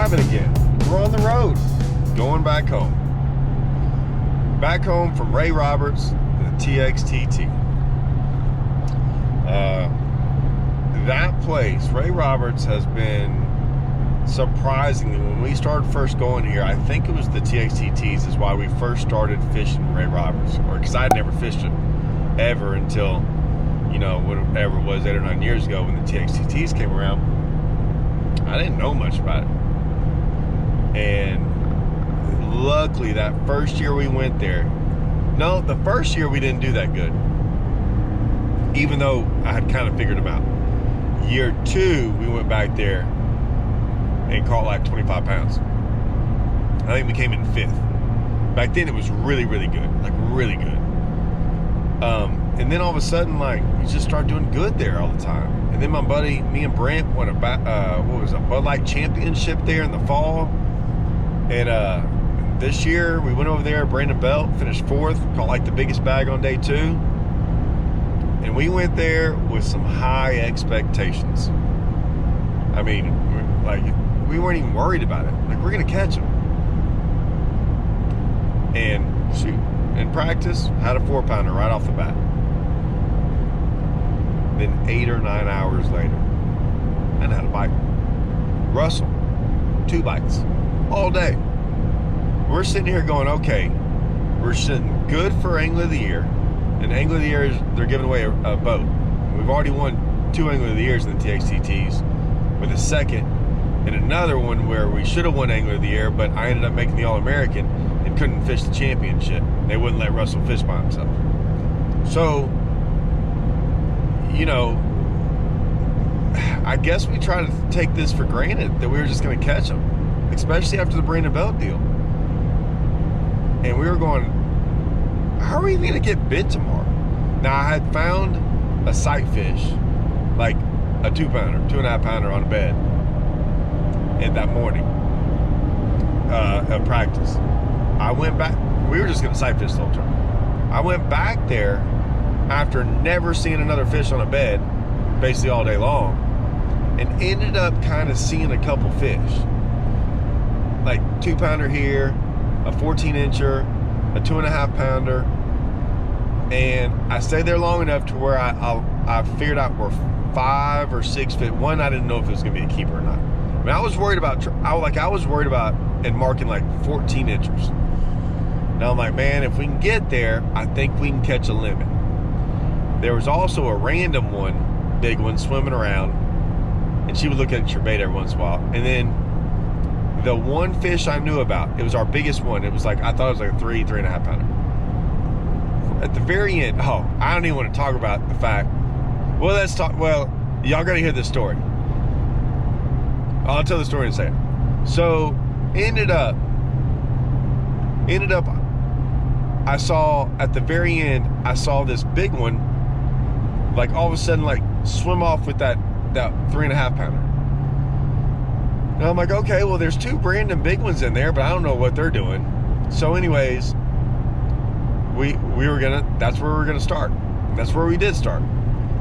driving again. We're on the road, going back home. Back home from Ray Roberts, the TxTT. That place, Ray Roberts, has been surprisingly, when we started first going here, I think it was the TxTTs is why we first started fishing Ray Roberts, or because I'd never fished it ever until, you know, whatever it was 8 or 9 years ago when the TxTTs came around. I didn't know much about it. And luckily that first year we went there, no, the first year we didn't do that good, even though I had kind of figured them out. Year 2, we went back there and caught like 25 pounds. I think we came in 5th. Back then it was really, really good, like really good. And then all of a sudden, like, we just started doing good there all the time. And then my buddy, me and Brent won a Bud Light Championship there in the fall. And this year we went over there, Brandon Belt finished 4th, caught like the biggest bag on day 2. And we went there with some high expectations. I mean, like, we weren't even worried about it. Like, we're gonna catch them. And shoot, in practice, had a 4-pounder right off the bat. Then 8 or 9 hours later, I had a bite. Russell, 2 bites, all day. We're sitting here going, okay, we're sitting good for Angler of the Year. And Angler of the Year, they're giving away a boat. We've already won 2 Angler of the Years in the TxTTs, with a second and another one where we should have won Angler of the Year, but I ended up making the All-American and couldn't fish the championship. They wouldn't let Russell fish by himself. So, you know, I guess we try to take this for granted that we were just going to catch them, especially after the Brandon Belt deal. And we were going, how are we going to get bit tomorrow? Now, I had found a sight fish, like a 2-pounder, 2.5-pounder on a bed, and that morning of practice. I went back, we were just going to sight fish the whole time. I went back there after never seeing another fish on a bed, basically all day long, and ended up kind of seeing a couple fish. Like 2-pounder here, a 14-incher, a 2.5-pounder, and I stayed there long enough to where I figured out we're 5 or 6 feet. One, I didn't know if it was going to be a keeper or not. I mean, I was worried about and marking like 14 inchers. Now I'm like, man, if we can get there, I think we can catch a limit. There was also a random one, big one, swimming around, and she would look at your bait every once in a while. And then the one fish I knew about, it was our biggest one. It was like, I thought it was like a 3.5 pounder. At the very end, I don't even want to talk about the fact. Well, y'all got to hear this story. I'll tell the story in a second. So, ended up, I saw, at the very end, I saw this big one, like all of a sudden, like swim off with that 3.5 pounder. And I'm like, okay, well, there's 2 Brandon big ones in there, but I don't know what they're doing. So anyways, that's where we were gonna start. That's where we did start.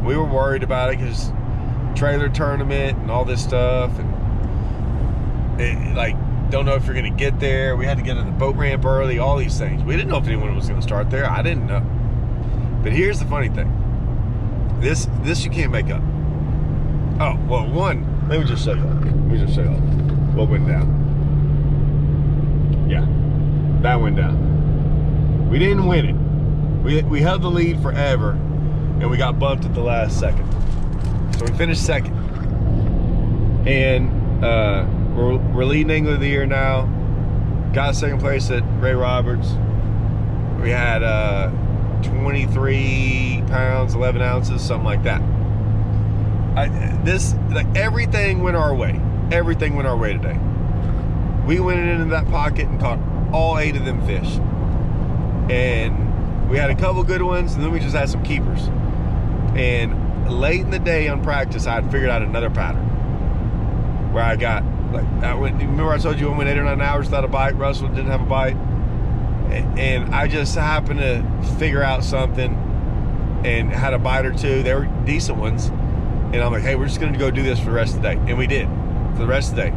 We were worried about it because trailer tournament and all this stuff, and don't know if you're gonna get there. We had to get in the boat ramp early, all these things. We didn't know if anyone was gonna start there. I didn't know. But here's the funny thing. This you can't make up. Oh, well, one, let me just show you what went down. Yeah, that went down. We didn't win it. We held the lead forever, and we got bumped at the last second. So we finished second. And we're leading Angler of the Year now. Got second place at Ray Roberts. We had 23 pounds, 11 ounces, something like that. Everything went our way. Everything went our way today. We went into that pocket and caught all 8 of them fish. And we had a couple good ones, and then we just had some keepers. And late in the day on practice, I had figured out another pattern where I got, remember I told you I went 8 or 9 hours without a bite? Russell didn't have a bite. And I just happened to figure out something and had a bite or 2. They were decent ones. And I'm like, hey, we're just going to go do this for the rest of the day. And we did, for the rest of the day.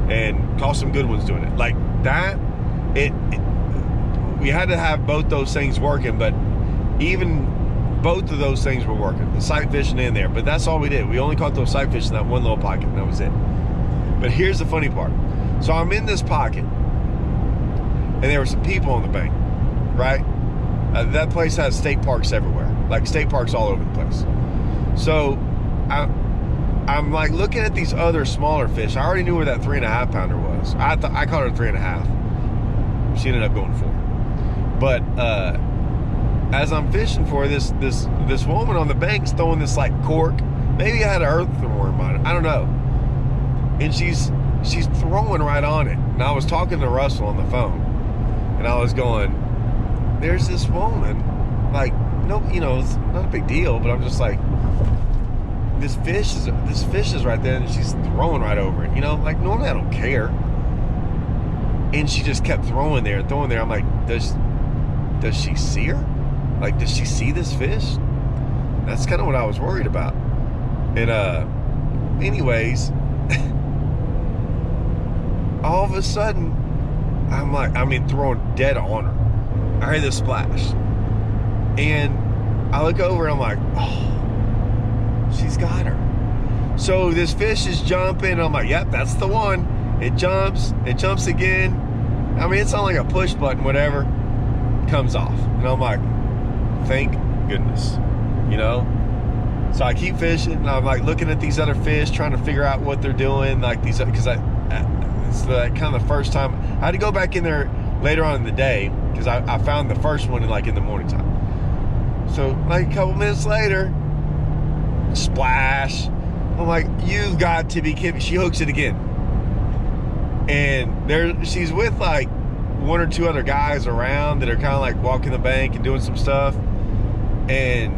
and caught some good ones doing it. Like that, we had to have both those things working, but even both of those things were working, the sight fishing in there. But that's all we did. We only caught those sight fish in that one little pocket, and that was it. But here's the funny part. So I'm in this pocket, and there were some people on the bank, right? That place has state parks everywhere, like state parks all over the place. So I'm like looking at these other smaller fish. I already knew where that 3.5 pounder was. I caught her 3.5. She ended up going 4. But as I'm fishing for this woman on the bank's throwing this like cork. Maybe I had an earthworm on it. I don't know. And she's throwing right on it. And I was talking to Russell on the phone, and I was going, "There's this woman, like, no, you know, it's not a big deal, but I'm just like, this fish is right there, and she's throwing right over it. You know, like normally I don't care." And she just kept throwing there. I'm like, does she see her? Like, does she see this fish? That's kind of what I was worried about. And anyways, all of a sudden, throwing dead on her. I heard this splash, and I look over and I'm like, oh, she's got her. So this fish is jumping, and I'm like, yep, that's the one. It jumps again. I mean, it's on like a push button, whatever, comes off. And I'm like, thank goodness, you know? So I keep fishing, and I'm like looking at these other fish, trying to figure out what they're doing, like these, because it's like kind of the first time. I had to go back in there later on in the day, because I found the first one in the morning time. So like a couple minutes later, splash. I'm like, you've got to be kidding me. She hooks it again. And she's with like 1 or 2 other guys around that are kind of like walking the bank and doing some stuff. And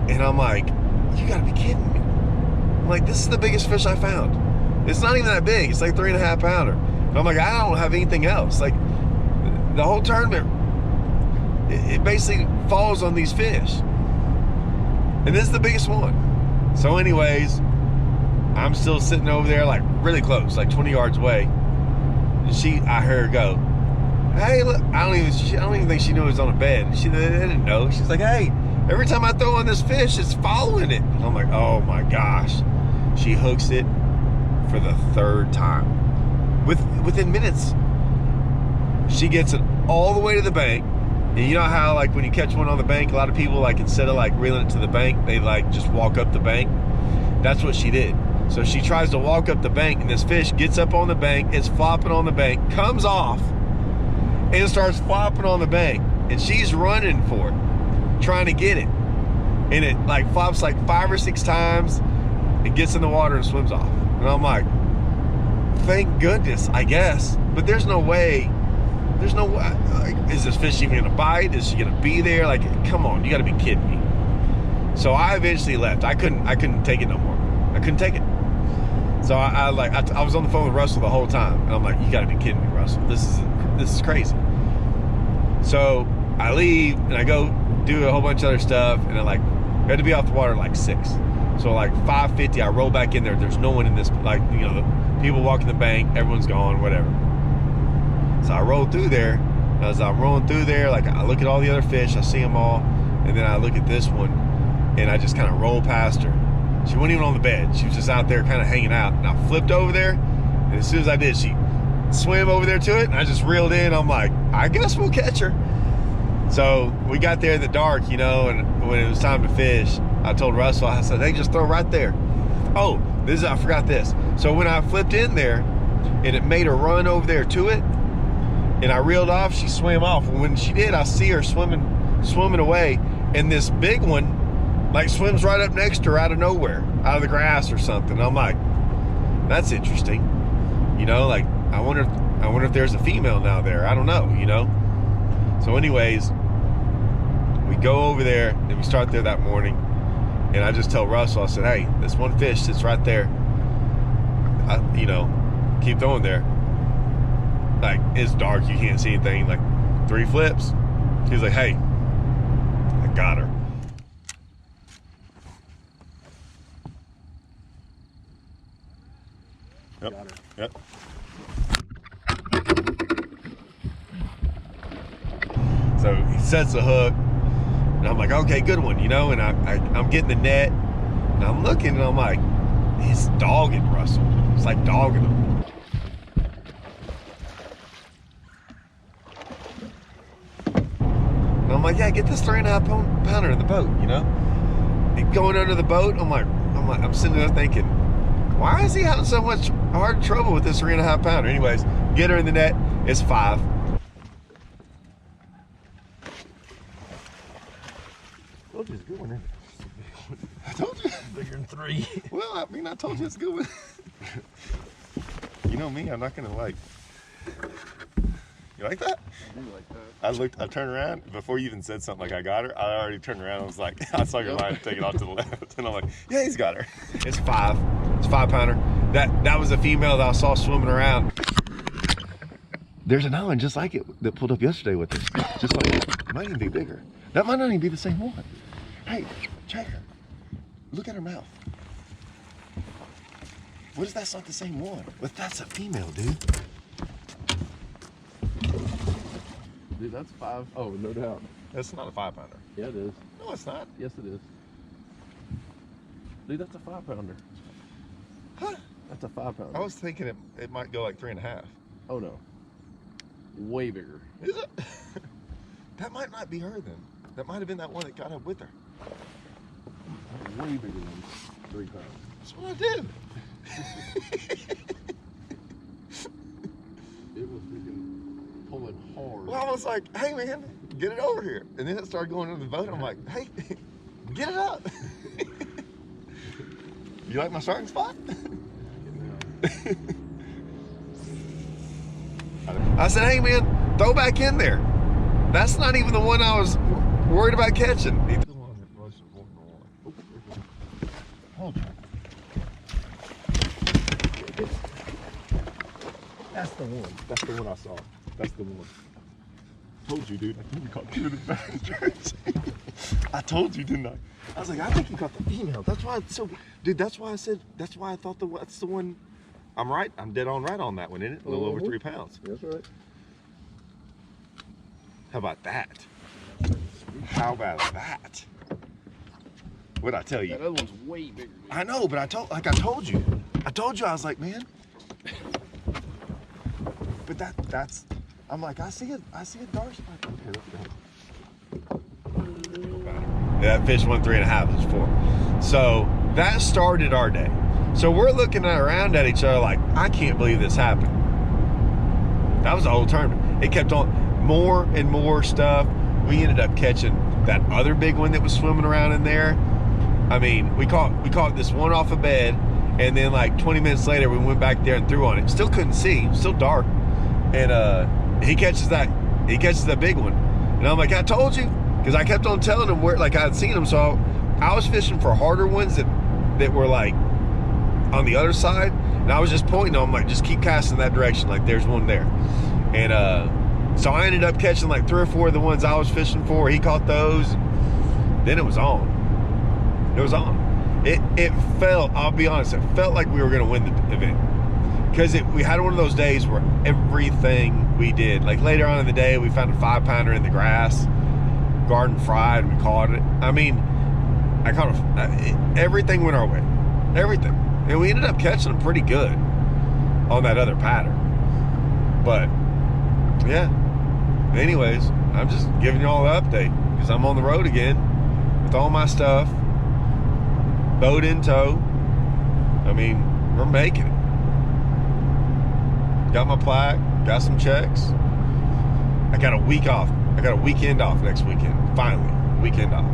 I'm like, you gotta be kidding me. I'm like, this is the biggest fish I found. It's not even that big. It's like 3.5 pounder. And I'm like, I don't have anything else. Like the whole tournament, it basically falls on these fish. And this is the biggest one. So anyways, I'm still sitting over there like really close, like 20 yards away. And I heard her go, hey, look, I don't even think she knew it was on a bed. They didn't know. She's like, hey, every time I throw on this fish, it's following it. And I'm like, oh my gosh. She hooks it for the 3rd time. Within minutes. She gets it all the way to the bank. And you know how like when you catch one on the bank, a lot of people like instead of like reeling it to the bank, they like just walk up the bank. That's what she did. So she tries to walk up the bank, and this fish gets up on the bank, it's flopping on the bank, comes off, and starts flopping on the bank. And she's running for it, trying to get it. And it like flops like 5 or 6 times. It gets in the water and swims off. And I'm like, thank goodness, I guess. But there's no way. Like, is this fish even gonna bite? Is she gonna be there? Like, come on, you gotta be kidding me. So I eventually left. I couldn't take it no more. I couldn't take it. So I was on the phone with Russell the whole time, and I'm like, you gotta be kidding me, Russell. This is crazy. So I leave and I go do a whole bunch of other stuff, and I had to be off the water at like 6. So like 5:50, I roll back in there. There's no one in this, like, you know, the people walking the bank, everyone's gone, whatever. So I rolled through there. And as I'm rolling through there, like I look at all the other fish, I see them all, and then I look at this one, and I just kind of roll past her. She wasn't even on the bed. She was just out there kind of hanging out. And I flipped over there, and as soon as I did, she swam over there to it, and I just reeled in. I'm like, I guess we'll catch her. So we got there in the dark, you know, and when it was time to fish, I told Russell, I said, hey, just throw right there. Oh, I forgot this. So when I flipped in there, and it made her run over there to it, and I reeled off, she swam off. And when she did, I see her swimming away, and this big one like swims right up next to her out of nowhere, out of the grass or something. I'm like, that's interesting. You know, like I wonder if there's a female now there. I don't know, you know. So anyways, we go over there and we start there that morning, and I just tell Russell, I said, hey, this one fish sits right there. You know, keep throwing there. Like, it's dark, you can't see anything. Like 3 flips. He's like, hey, I got her. Yep. Got her. Yep. So he sets the hook, and I'm like, okay, good one, you know. And I'm getting the net, and I'm looking, and I'm like, he's dogging Russell. It's like dogging him. And I'm like, yeah, get this 3.5 pounder in the boat, you know. And going under the boat, I'm sitting there thinking, why is he having so much hard trouble with this 3.5 pounder? Anyways, get her in the net. It's 5. I told you it's a good one, isn't it? I told you. Bigger than 3. Well, I mean, I told you it's a good one. You know me, I'm not gonna like. You like that? I do like that. I turned around before you even said something like I got her. I already turned around and was like, I saw your line take it off to the left, and I'm like, yeah, he's got her. It's 5. It's 5 pounder. That was a female that I saw swimming around. There's another one just like it that pulled up yesterday with us. Just like it. It might even be bigger. That might not even be the same one. Hey, check her. Look at her mouth. What if that's not the same one? But that's a female, dude. Dude, that's 5. Oh, no doubt. That's not a 5 pounder. Yeah, it is. No, it's not. Yes, it is. Dude, that's a 5 pounder. Huh? That's a 5 pounder. I was thinking it might go like 3.5. Oh, no. Way bigger. Is it? That might not be her then. That might have been that one that got up with her. Way bigger than 3 pounds. That's what I did. It was freaking pulling hard. Well, I was like, hey man, get it over here. And then it started going into the boat. I'm like, hey, get it up. You like my starting spot? I said, hey man, throw back in there. That's not even the one I was worried about catching. Hold on. That's the one. That's the one I saw. That's the one. Told you, dude. I think you caught 2 of the bastards. I told you, didn't I? I was like, I think you caught the female. That's why it's so, dude. That's why I said. That's why I thought that's the one. I'm right. I'm dead on right on that one, isn't it? A little over 3 pounds. That's right. How about that? How about that? What'd I tell you? That other one's way bigger. Dude. I know, but I told you. I was like, man. But that's. I'm like, I see a dark spot. Okay, let's go. Yeah, that fish won 3.5. It's 4. So that started our day. So we're looking around at each other like, I can't believe this happened. That was the whole tournament. It kept on more and more stuff. We ended up catching that other big one that was swimming around in there. I mean, we caught this one off a bed, and then like 20 minutes later we went back there and threw on it. Still couldn't see. It was still dark. And he catches that big one. And I'm like, I told you, because I kept on telling him where, like, I had seen him. So I was fishing for harder ones that were like on the other side, and I was just pointing to him, like, just keep casting that direction, like there's one there. And so I ended up catching like 3 or 4 of the ones I was fishing for. He caught those. Then it was on. It was on. It felt, I'll be honest, it felt like we were going to win the event. Because we had one of those days where everything we did, like later on in the day, we found a 5 pounder in the grass, garden fried, we caught it. I mean, everything went our way. Everything. And we ended up catching them pretty good on that other pattern. But, yeah. Anyways, I'm just giving you all the update because I'm on the road again with all my stuff, boat in tow. I mean, we're making it. Got my plaque, got some checks. I got a week off. I got a weekend off next weekend. Finally, weekend off.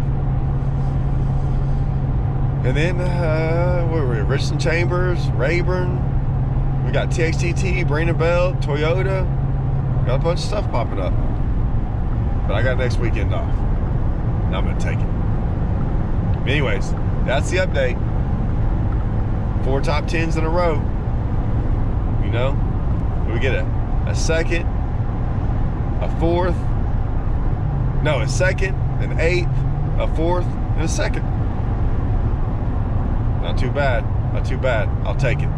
And then, where were we? Richardson Chambers, Rayburn. We got TxTT, Brain Belt, Toyota. Got a bunch of stuff popping up. But I got next weekend off. And I'm going to take it. Anyways, that's the update. 4 top 10s in a row. You know? We get a second, a fourth, no, a second, an 8th, a 4th, and a 2nd. Not too bad. Not too bad. I'll take it.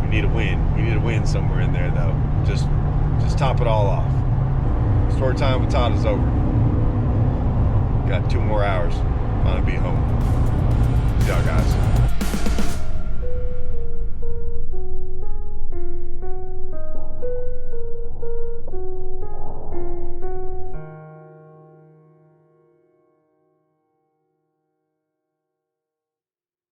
We need a win. We need a win somewhere in there, though. Just top it all off. Story time with Todd is over. Got 2 more hours. Finally be home. See y'all guys.